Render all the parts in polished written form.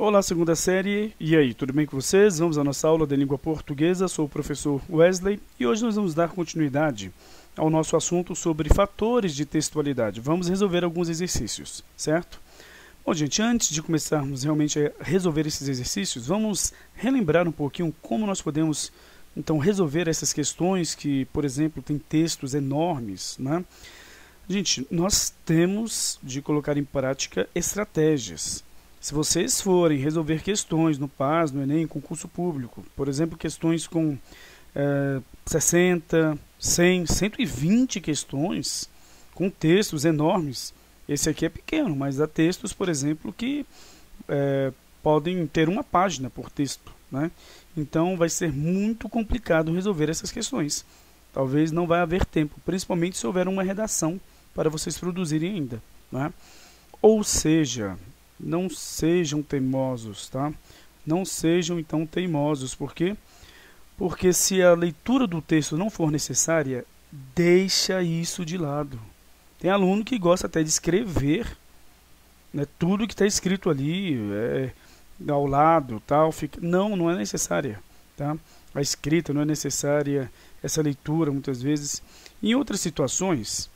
Olá, segunda série. E aí, tudo bem com vocês? Vamos à nossa aula de língua portuguesa. Sou o professor Wesley e hoje nós vamos dar continuidade ao nosso assunto sobre fatores de textualidade. Vamos resolver alguns exercícios, certo? Bom, gente, antes de começarmos realmente a resolver esses exercícios, vamos relembrar um pouquinho como nós podemos, então, resolver essas questões que, por exemplo, tem textos enormes, né? Gente, nós temos de colocar em prática estratégias. Se vocês forem resolver questões no PAS, no Enem, concurso público, por exemplo, questões com 60, 100, 120 questões, com textos enormes, esse aqui é pequeno, mas há textos, por exemplo, que podem ter uma página por texto, né? Então vai ser muito complicado resolver essas questões. Talvez não vai haver tempo, principalmente se houver uma redação para vocês produzirem ainda, né? Ou seja, não sejam teimosos, tá? Não sejam, então, teimosos. Por quê? Porque se a leitura do texto não for necessária, deixa isso de lado. Tem aluno que gosta até de escrever, né, tudo que está escrito ali, ao lado, tal. Não é necessária, tá? A escrita não é necessária, essa leitura, muitas vezes. Em outras situações,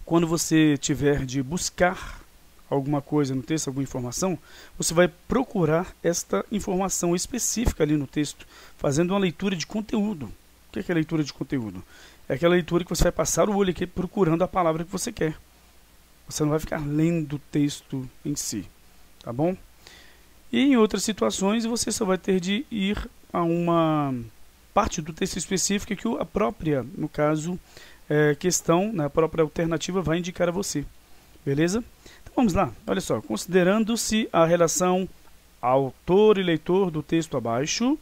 quando você tiver de buscar alguma coisa no texto, alguma informação, você vai procurar esta informação específica ali no texto, fazendo uma leitura de conteúdo. O que é a leitura de conteúdo? É aquela leitura que você vai passar o olho aqui procurando a palavra que você quer. Você não vai ficar lendo o texto em si, tá bom? E em outras situações, você só vai ter de ir a uma parte do texto específica que a própria, no caso, questão, né, a própria alternativa vai indicar a você. Beleza? Então vamos lá, olha só, considerando-se a relação autor e leitor do texto abaixo,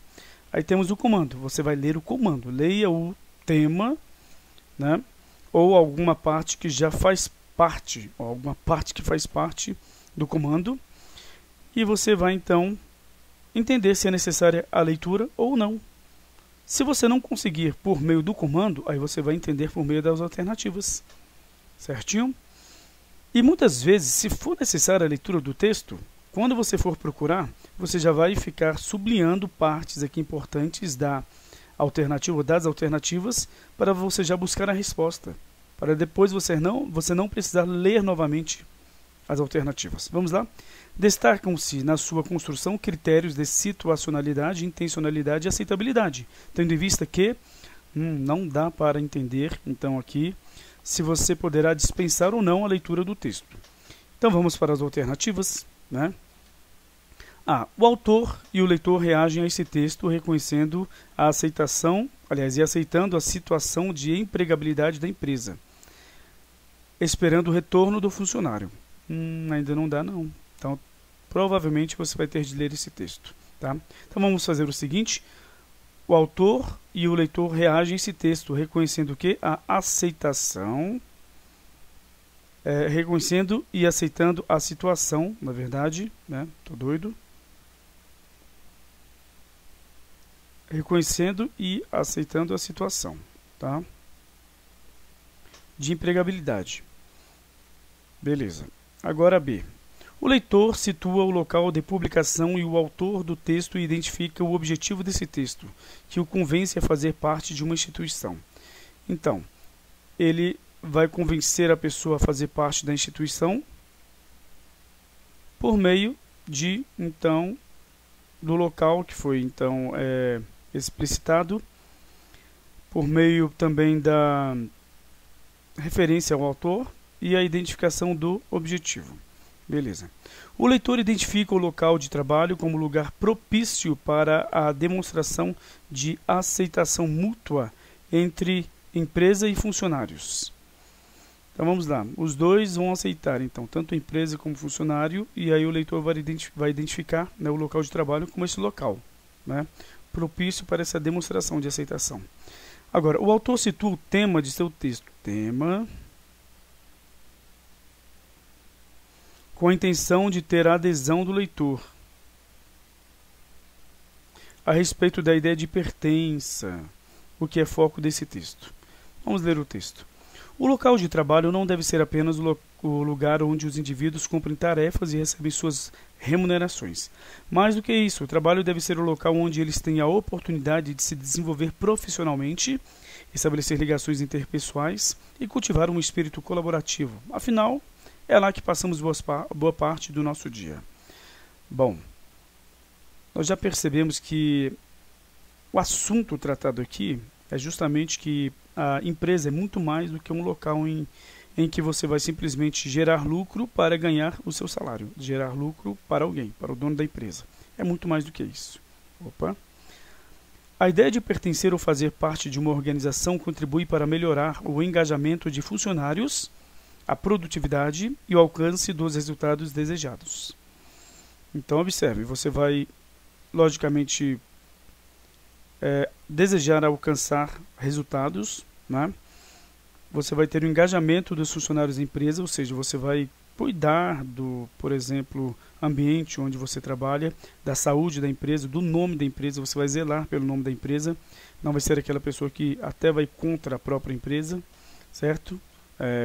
aí temos o comando, você vai ler o comando, leia o tema, né, ou alguma parte que já faz parte, ou alguma parte que faz parte do comando, e você vai então entender se é necessária a leitura ou não. Se você não conseguir por meio do comando, aí você vai entender por meio das alternativas, certinho? E muitas vezes, se for necessária a leitura do texto, quando você for procurar, você já vai ficar sublinhando partes aqui importantes da alternativa ou das alternativas para você já buscar a resposta, para depois você não precisar ler novamente as alternativas. Vamos lá? Destacam-se na sua construção critérios de situacionalidade, intencionalidade e aceitabilidade, tendo em vista que não dá para entender, então, aqui, se você poderá dispensar ou não a leitura do texto. Então vamos para as alternativas, né? O autor e o leitor reagem a esse texto reconhecendo a aceitação, aliás, e aceitando a situação de empregabilidade da empresa, esperando o retorno do funcionário. Ainda não dá, não. Então, provavelmente você vai ter de ler esse texto, tá? Então vamos fazer o seguinte: o autor e o leitor reagem a esse texto, reconhecendo o que? A aceitação, reconhecendo e aceitando a situação, na verdade, né? Tô doido. Reconhecendo e aceitando a situação, tá? De empregabilidade. Beleza. Agora B. O leitor situa o local de publicação e o autor do texto identifica o objetivo desse texto, que o convence a fazer parte de uma instituição. Então, ele vai convencer a pessoa a fazer parte da instituição por meio de, então, do local que foi, então, explicitado, por meio também da referência ao autor e a identificação do objetivo. Beleza. O leitor identifica o local de trabalho como lugar propício para a demonstração de aceitação mútua entre empresa e funcionários. Então vamos lá. Os dois vão aceitar, então, tanto a empresa como o funcionário, e aí o leitor vai identificar, né, o local de trabalho como esse local, né, propício para essa demonstração de aceitação. Agora, o autor situa o tema de seu texto. Tema com a intenção de ter a adesão do leitor a respeito da ideia de pertença, o que é foco desse texto. Vamos ler o texto. O local de trabalho não deve ser apenas o o lugar onde os indivíduos cumprem tarefas e recebem suas remunerações. Mais do que isso, o trabalho deve ser o local onde eles têm a oportunidade de se desenvolver profissionalmente, estabelecer ligações interpessoais e cultivar um espírito colaborativo. Afinal, é lá que passamos boa parte do nosso dia. Bom, nós já percebemos que o assunto tratado aqui é justamente que a empresa é muito mais do que um local em que você vai simplesmente gerar lucro para ganhar o seu salário, gerar lucro para alguém, para o dono da empresa. É muito mais do que isso. Opa. A ideia de pertencer ou fazer parte de uma organização contribui para melhorar o engajamento de funcionários, a produtividade e o alcance dos resultados desejados. Então, observe, você vai, logicamente, desejar alcançar resultados, né? Você vai ter o engajamento dos funcionários da empresa, ou seja, você vai cuidar do, por exemplo, ambiente onde você trabalha, da saúde da empresa, do nome da empresa, você vai zelar pelo nome da empresa, não vai ser aquela pessoa que até vai contra a própria empresa, certo?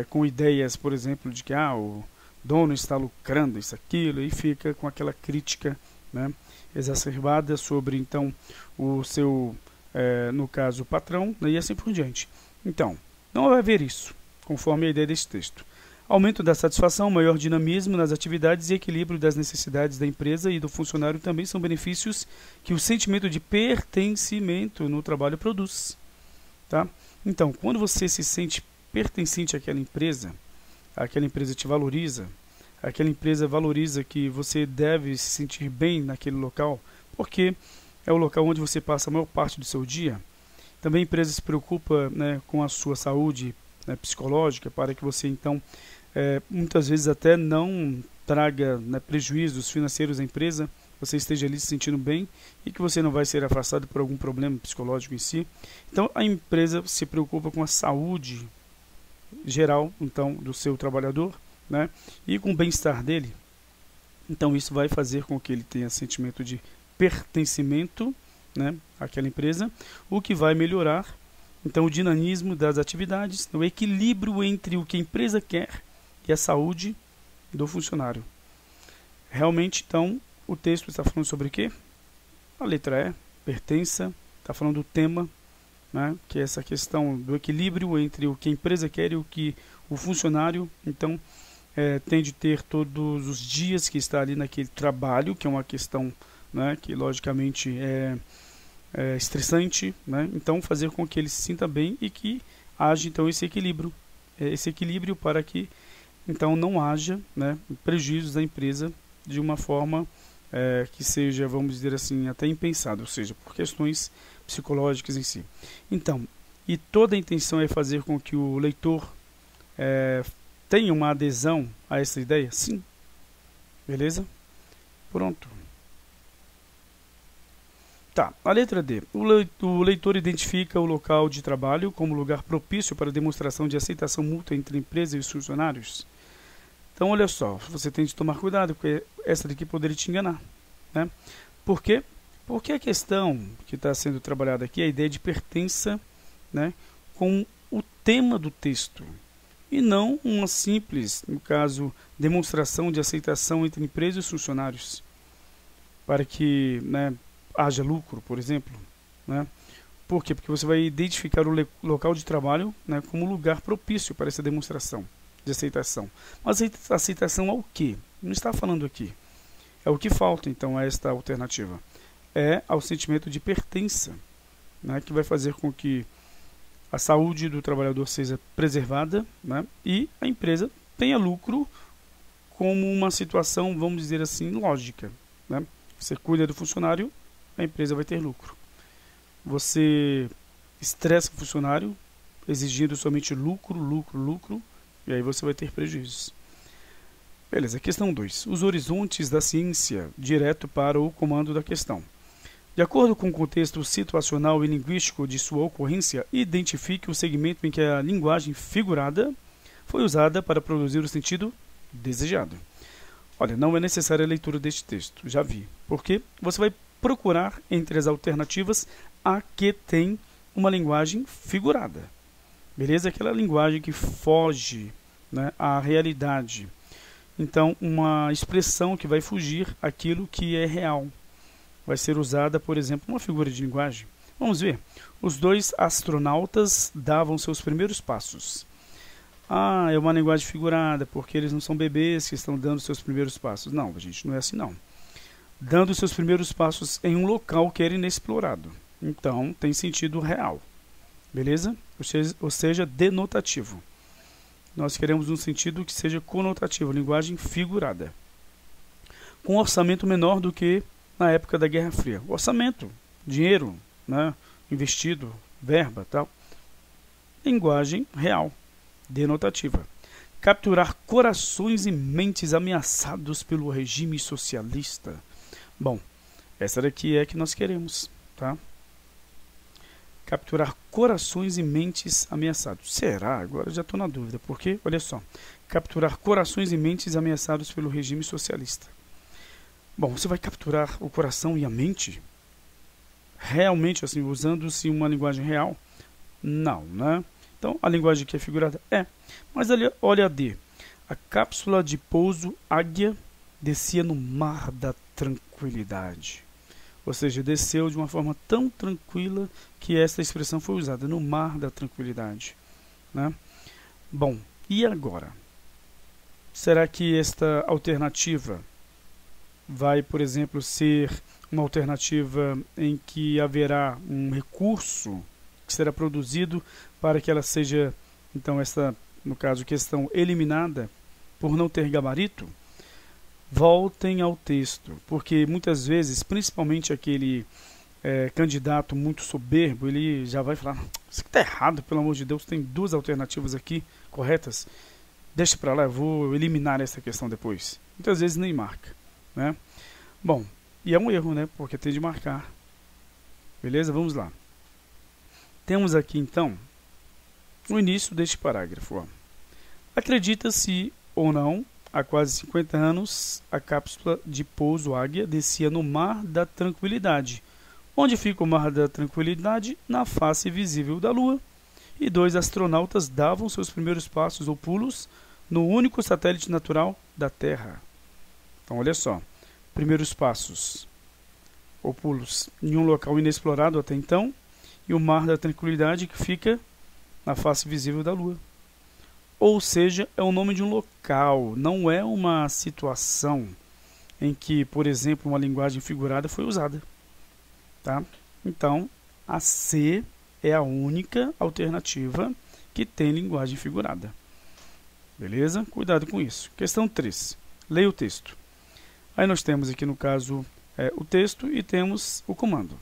Com ideias, por exemplo, de que o dono está lucrando isso, aquilo, e fica com aquela crítica, né, exacerbada sobre, então, o seu, no caso, o patrão, né, e assim por diante. Então, não vai haver isso, conforme a ideia desse texto. Aumento da satisfação, maior dinamismo nas atividades e equilíbrio das necessidades da empresa e do funcionário também são benefícios que o sentimento de pertencimento no trabalho produz. Tá? Então, quando você se sente pertencente àquela empresa te valoriza, aquela empresa valoriza que você deve se sentir bem naquele local, porque é o local onde você passa a maior parte do seu dia. Também a empresa se preocupa, né, com a sua saúde, né, psicológica, para que você, então, muitas vezes até não traga, né, prejuízos financeiros à empresa, você esteja ali se sentindo bem e que você não vai ser afastado por algum problema psicológico em si. Então, a empresa se preocupa com a saúde geral, então, do seu trabalhador, né, e com o bem-estar dele. Então, isso vai fazer com que ele tenha sentimento de pertencimento, né, àquela empresa, o que vai melhorar, então, o dinamismo das atividades, o equilíbrio entre o que a empresa quer e a saúde do funcionário. Realmente, então, o texto está falando sobre o quê? A letra E, pertença, está falando do tema, né, que é essa questão do equilíbrio entre o que a empresa quer e o que o funcionário, então, tem de ter todos os dias que está ali naquele trabalho, que é uma questão, né, que logicamente é estressante, né? Então fazer com que ele se sinta bem e que haja então esse equilíbrio para que então não haja, né, prejuízos da empresa de uma forma que seja, vamos dizer assim, até impensada, ou seja, por questões psicológicas em si. Então, e toda a intenção é fazer com que o leitor tenha uma adesão a essa ideia? Sim. Beleza? Pronto. Tá, a letra D. O leitor identifica o local de trabalho como lugar propício para demonstração de aceitação mútua entre a empresa e os funcionários. Então, olha só, você tem de tomar cuidado, porque essa daqui poderia te enganar, né? Por quê? Porque a questão que está sendo trabalhada aqui é a ideia de pertença, né, com o tema do texto, e não uma simples, no caso, demonstração de aceitação entre a empresa e os funcionários, para que, né, haja lucro, por exemplo, né? Por quê? Porque você vai identificar o local de trabalho, né, como lugar propício para essa demonstração de aceitação. Mas aceitação ao quê? Não está falando aqui. É o que falta, então, a esta alternativa. É ao sentimento de pertença, né, que vai fazer com que a saúde do trabalhador seja preservada, né, e a empresa tenha lucro como uma situação, vamos dizer assim, lógica, né? Você cuida do funcionário, a empresa vai ter lucro. Você estressa o funcionário, exigindo somente lucro, e aí você vai ter prejuízos. Beleza, questão 2. Os horizontes da ciência, direto para o comando da questão. De acordo com o contexto situacional e linguístico de sua ocorrência, identifique o segmento em que a linguagem figurada foi usada para produzir o sentido desejado. Olha, não é necessária a leitura deste texto, já vi. Porque você vai procurar entre as alternativas a que tem uma linguagem figurada. Beleza? Aquela linguagem que foge, né, à realidade. Então, uma expressão que vai fugir aquilo que é real. Vai ser usada, por exemplo, uma figura de linguagem. Vamos ver. Os dois astronautas davam seus primeiros passos. Ah, é uma linguagem figurada, porque eles não são bebês que estão dando seus primeiros passos. Não, gente, não é assim não. Dando seus primeiros passos em um local que era inexplorado. Então, tem sentido real. Beleza? Ou seja, denotativo. Nós queremos um sentido que seja conotativo, linguagem figurada. Com um orçamento menor do que na época da Guerra Fria. Orçamento, dinheiro, né, investido, verba, tal. Linguagem real, denotativa. Capturar corações e mentes ameaçados pelo regime socialista. Bom, essa daqui é que nós queremos, tá? Capturar corações e mentes ameaçados. Será? Agora já estou na dúvida. Por quê? Olha só. Capturar corações e mentes ameaçados pelo regime socialista. Bom, você vai capturar o coração e a mente? Realmente, assim, usando-se uma linguagem real? Não, né? Então, a linguagem que é figurada é. Mas olha a D. A cápsula de pouso Águia descia no mar da tranquilidade. Ou seja, desceu de uma forma tão tranquila que essa expressão foi usada, no mar da tranquilidade, né? Bom, e agora? Será que esta alternativa vai, por exemplo, ser uma alternativa em que haverá um recurso que será produzido para que ela seja, então, essa, no caso, questão eliminada por não ter gabarito? Voltem ao texto, porque muitas vezes, principalmente aquele candidato muito soberbo, ele já vai falar: isso aqui está errado, pelo amor de Deus, tem duas alternativas aqui corretas, deixa para lá, eu vou eliminar essa questão depois. Muitas vezes nem marca, né? Bom, e é um erro, né? Porque tem de marcar. Beleza? Vamos lá. Temos aqui então o início deste parágrafo. Acredita-se ou não, há quase 50 anos, a cápsula de pouso Águia descia no Mar da Tranquilidade. Onde fica o Mar da Tranquilidade? Na face visível da Lua. E dois astronautas davam seus primeiros passos ou pulos no único satélite natural da Terra. Então, olha só. Primeiros passos ou pulos em um local inexplorado até então. E o Mar da Tranquilidade que fica na face visível da Lua. Ou seja, é o nome de um local, não é uma situação em que, por exemplo, uma linguagem figurada foi usada. Tá? Então, a C é a única alternativa que tem linguagem figurada. Beleza? Cuidado com isso. Questão 3. Leia o texto. Aí nós temos aqui, no caso, o texto e temos o comando.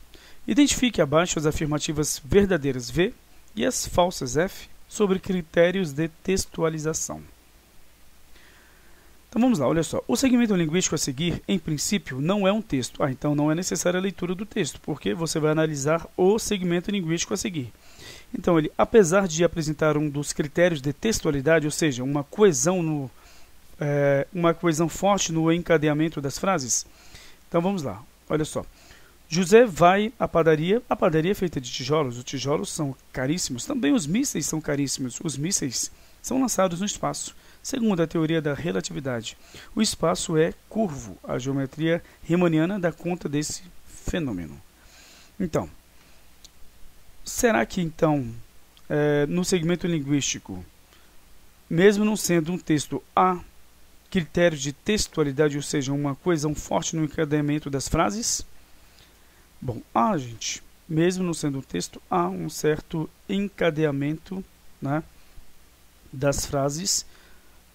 Identifique abaixo as afirmativas verdadeiras V e as falsas F sobre critérios de textualização. Então vamos lá, olha só. O segmento linguístico a seguir, em princípio, não é um texto. Então não é necessária a leitura do texto, porque você vai analisar o segmento linguístico a seguir. Então ele, apesar de apresentar um dos critérios de textualidade, ou seja, uma coesão forte no encadeamento das frases. Então vamos lá, olha só. José vai à padaria. A padaria é feita de tijolos. Os tijolos são caríssimos. Também os mísseis são caríssimos. Os mísseis são lançados no espaço. Segundo a teoria da relatividade, o espaço é curvo. A geometria riemanniana dá conta desse fenômeno. Então, será que então, no segmento linguístico, mesmo não sendo um texto, há critérios de textualidade, ou seja, uma coesão forte no encadeamento das frases? Bom, gente, mesmo não sendo um texto, há um certo encadeamento, né, das frases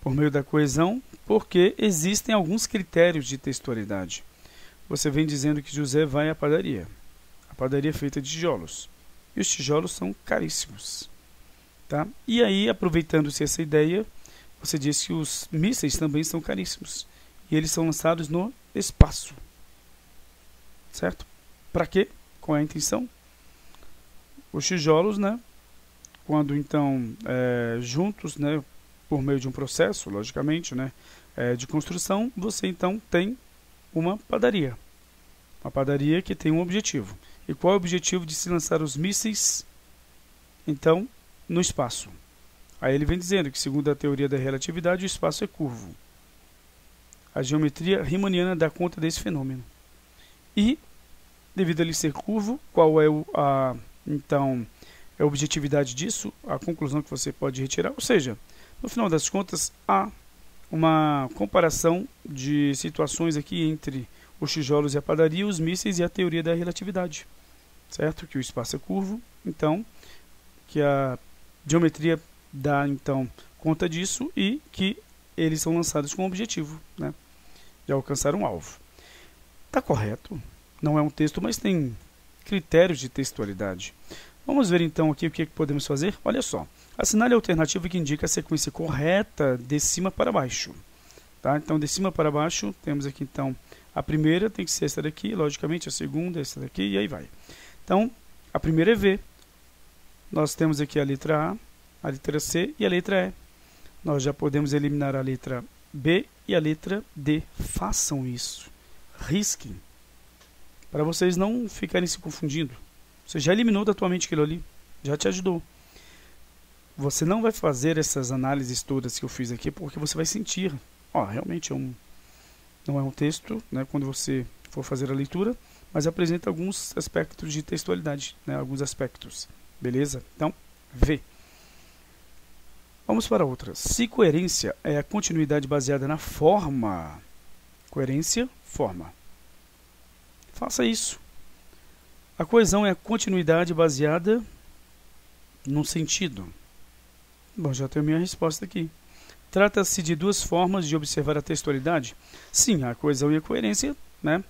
por meio da coesão, porque existem alguns critérios de textualidade. Você vem dizendo que José vai à padaria. A padaria é feita de tijolos. E os tijolos são caríssimos. Tá? E aí, aproveitando-se essa ideia, você diz que os mísseis também são caríssimos. E eles são lançados no espaço. Certo? Para quê? Qual é a intenção? Os tijolos, né, quando então juntos, né, por meio de um processo, logicamente, né, de construção, você então tem uma padaria. Uma padaria que tem um objetivo. E qual é o objetivo de se lançar os mísseis, então, no espaço? Aí ele vem dizendo que, segundo a teoria da relatividade, o espaço é curvo. A geometria riemanniana dá conta desse fenômeno. E, devido a ele ser curvo, qual é então, a objetividade disso? A conclusão que você pode retirar. Ou seja, no final das contas, há uma comparação de situações aqui entre os tijolos e a padaria, os mísseis e a teoria da relatividade. Certo? Que o espaço é curvo, então, que a geometria dá, então, conta disso e que eles são lançados com o objetivo, né, de alcançar um alvo. Está correto? Não é um texto, mas tem critérios de textualidade. Vamos ver então aqui o que podemos fazer. Olha só, assinale a alternativa que indica a sequência correta de cima para baixo. Tá? Então, de cima para baixo, temos aqui então a primeira, tem que ser essa daqui, logicamente, a segunda, essa daqui, e aí vai. Então, a primeira é V. Nós temos aqui a letra A letra C e a letra E. Nós já podemos eliminar a letra B e a letra D. Façam isso. Risquem. Para vocês não ficarem se confundindo. Você já eliminou da tua mente aquilo ali. Já te ajudou. Você não vai fazer essas análises todas que eu fiz aqui porque você vai sentir. Realmente não é um texto, né, quando você for fazer a leitura, mas apresenta alguns aspectos de textualidade, né, alguns aspectos. Beleza? Então, V. Vamos para outra. Se coerência é a continuidade baseada na forma, coerência, forma. Faça isso. A coesão é a continuidade baseada no sentido. Bom, já tenho a minha resposta aqui. Trata-se de duas formas de observar a textualidade? Sim, a coesão e a coerência, né,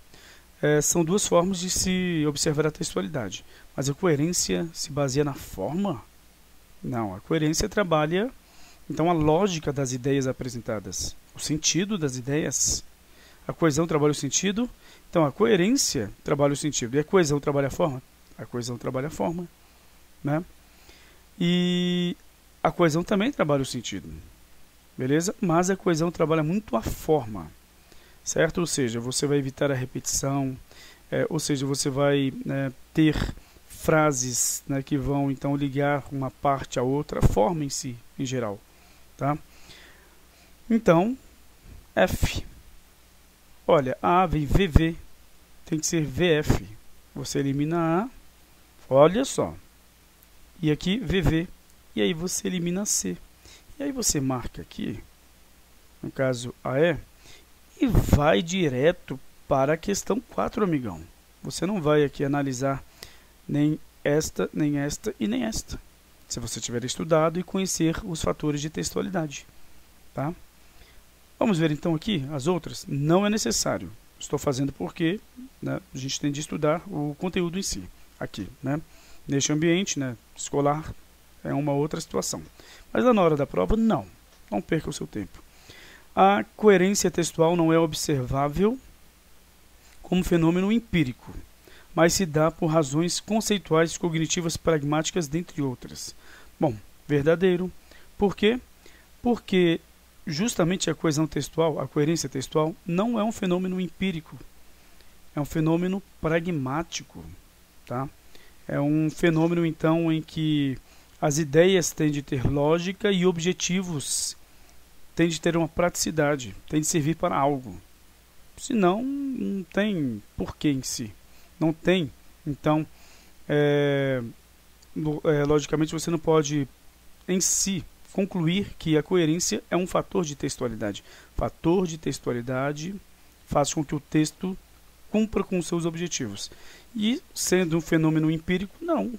são duas formas de se observar a textualidade. Mas a coerência se baseia na forma? Não, a coerência trabalha, então, a lógica das ideias apresentadas, o sentido das ideias. A coesão trabalha o sentido, então a coerência trabalha o sentido. E a coesão trabalha a forma? A coesão trabalha a forma, né? E a coesão também trabalha o sentido, beleza? Mas a coesão trabalha muito a forma, certo? Ou seja, você vai evitar a repetição, ou seja, você vai ter frases, né, que vão então ligar uma parte à outra, a forma em si, em geral, tá? Então, F. Olha, A vem VV, tem que ser VF. Você elimina A, olha só, e aqui VV, e aí você elimina C. E aí você marca aqui, no caso AE, e vai direto para a questão 4, amigão. Você não vai aqui analisar nem esta e nem esta, se você tiver estudado e conhecer os fatores de textualidade, tá? Vamos ver então aqui as outras. Não é necessário. Estou fazendo porque, né, a gente tem de estudar o conteúdo em si, aqui, né? Neste ambiente, né, escolar, é uma outra situação. Mas na hora da prova, não perca o seu tempo. A coerência textual não é observável como fenômeno empírico, mas se dá por razões conceituais, cognitivas, pragmáticas, dentre outras. Bom, verdadeiro. Por quê? Porque justamente a coesão textual, a coerência textual, não é um fenômeno empírico, é um fenômeno pragmático, tá? É um fenômeno, então, em que as ideias têm de ter lógica e objetivos têm de ter uma praticidade, têm de servir para algo. Senão, não tem porquê em si. Não tem, então, logicamente você não pode em si concluir que a coerência é um fator de textualidade. Fator de textualidade faz com que o texto cumpra com seus objetivos. E sendo um fenômeno empírico, não.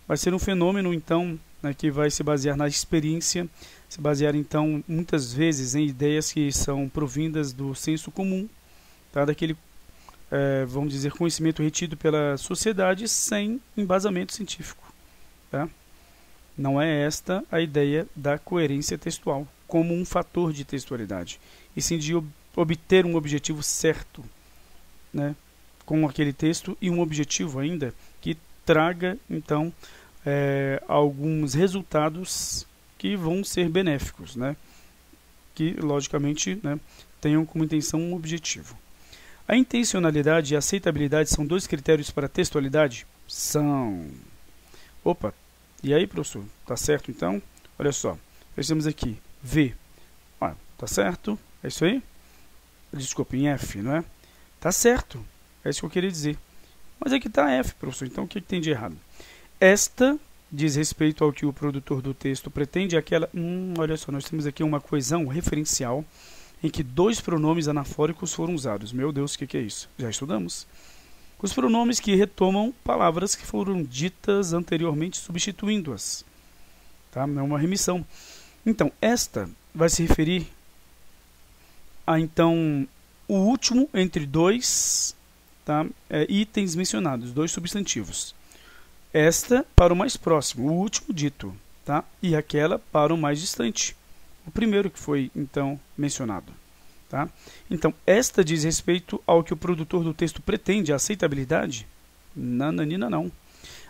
Vai ser um fenômeno, então, né, que vai se basear na experiência, se basear, então, muitas vezes em ideias que são provindas do senso comum, tá? Daquele vamos dizer, conhecimento retido pela sociedade sem embasamento científico, tá? Não é esta a ideia da coerência textual como um fator de textualidade, e sim de obter um objetivo certo, né, com aquele texto, e um objetivo ainda que traga, então, alguns resultados que vão ser benéficos, né, que, logicamente, né, tenham como intenção um objetivo. A intencionalidade e a aceitabilidade são dois critérios para a textualidade? São. Opa, e aí, professor? Tá certo, então? Olha só, nós temos aqui V. Olha, tá certo? É isso aí? Desculpa, em F, não é? Tá certo. É isso que eu queria dizer. Mas aqui está F, professor. Então, o que tem de errado? Esta diz respeito ao que o produtor do texto pretende. Aquela... olha só, nós temos aqui uma coesão referencial em que 2 pronomes anafóricos foram usados. Meu Deus, o que é isso? Já estudamos. Os pronomes que retomam palavras que foram ditas anteriormente, substituindo-as. Tá? É uma remissão. Então, esta vai se referir a, então, o último entre 2 itens mencionados, 2 substantivos. Esta para o mais próximo, o último dito, tá? E aquela para o mais distante, o primeiro que foi, então, mencionado. Tá? Então, esta diz respeito ao que o produtor do texto pretende, a aceitabilidade? Nananina, não.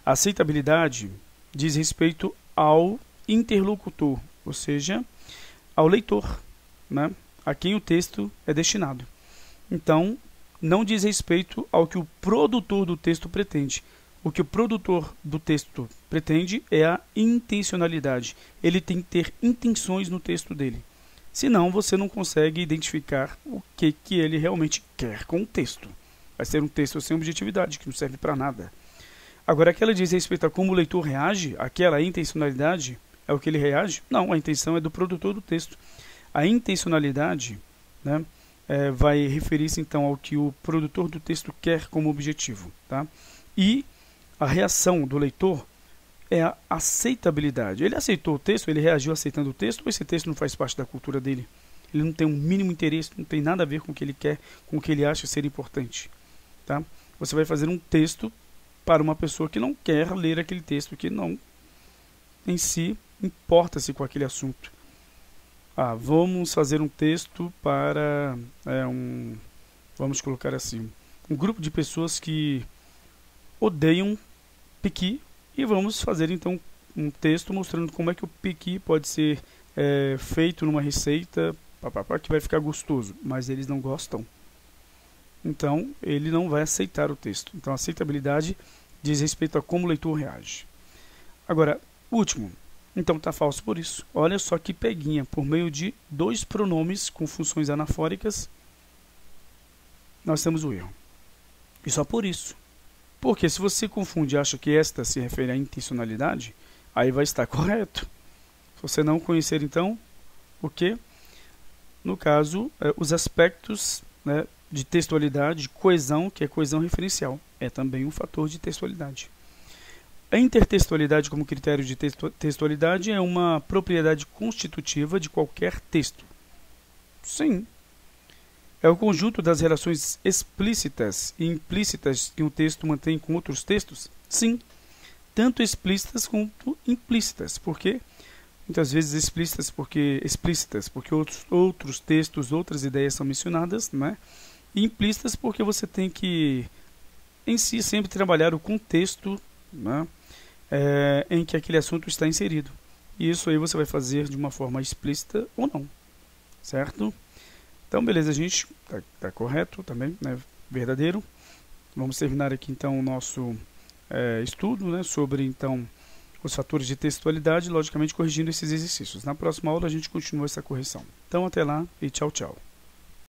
A aceitabilidade diz respeito ao interlocutor, ou seja, ao leitor, né? A quem o texto é destinado. Então, não diz respeito ao que o produtor do texto pretende. O que o produtor do texto pretende é a intencionalidade. Ele tem que ter intenções no texto dele. Senão, você não consegue identificar o que ele realmente quer com o texto. Vai ser um texto sem objetividade, que não serve para nada. Agora, aquela diz respeito a como o leitor reage, aquela intencionalidade é o que ele reage? Não, a intenção é do produtor do texto. A intencionalidade, né, vai referir-se então ao que o produtor do texto quer como objetivo. Tá? E a reação do leitor é a aceitabilidade. Ele aceitou o texto, ele reagiu aceitando o texto, ou esse texto não faz parte da cultura dele? Ele não tem um mínimo interesse, não tem nada a ver com o que ele quer, com o que ele acha ser importante. Tá? Você vai fazer um texto para uma pessoa que não quer ler aquele texto, que não, em si, importa-se com aquele assunto. Vamos fazer um texto para, vamos colocar assim, um grupo de pessoas que odeiam piqui, e vamos fazer então um texto mostrando como é que o piqui pode ser feito numa receita que vai ficar gostoso, mas eles não gostam. Então, ele não vai aceitar o texto. Então, a aceitabilidade diz respeito a como o leitor reage. Agora, último. Então, está falso por isso. Olha só que peguinha. Por meio de 2 pronomes com funções anafóricas, nós temos o erro. E só por isso. Porque se você confunde e acha que esta se refere à intencionalidade, aí vai estar correto. Se você não conhecer, então, o que? No caso, os aspectos, né, de textualidade, de coesão, que é coesão referencial. É também um fator de textualidade. A intertextualidade como critério de textualidade é uma propriedade constitutiva de qualquer texto. Sim. É o conjunto das relações explícitas e implícitas que um texto mantém com outros textos? Sim. Tanto explícitas quanto implícitas. Por quê? Muitas vezes explícitas porque outros textos, outras ideias são mencionadas, né? E implícitas porque você tem que, em si, sempre trabalhar o contexto, né, em que aquele assunto está inserido. E isso aí você vai fazer de uma forma explícita ou não. Certo? Então, beleza, gente. Tá correto também, né? Verdadeiro. Vamos terminar aqui, então, o nosso estudo, né, sobre, então, os fatores de textualidade, logicamente corrigindo esses exercícios. Na próxima aula, a gente continua essa correção. Então, até lá e tchau, tchau.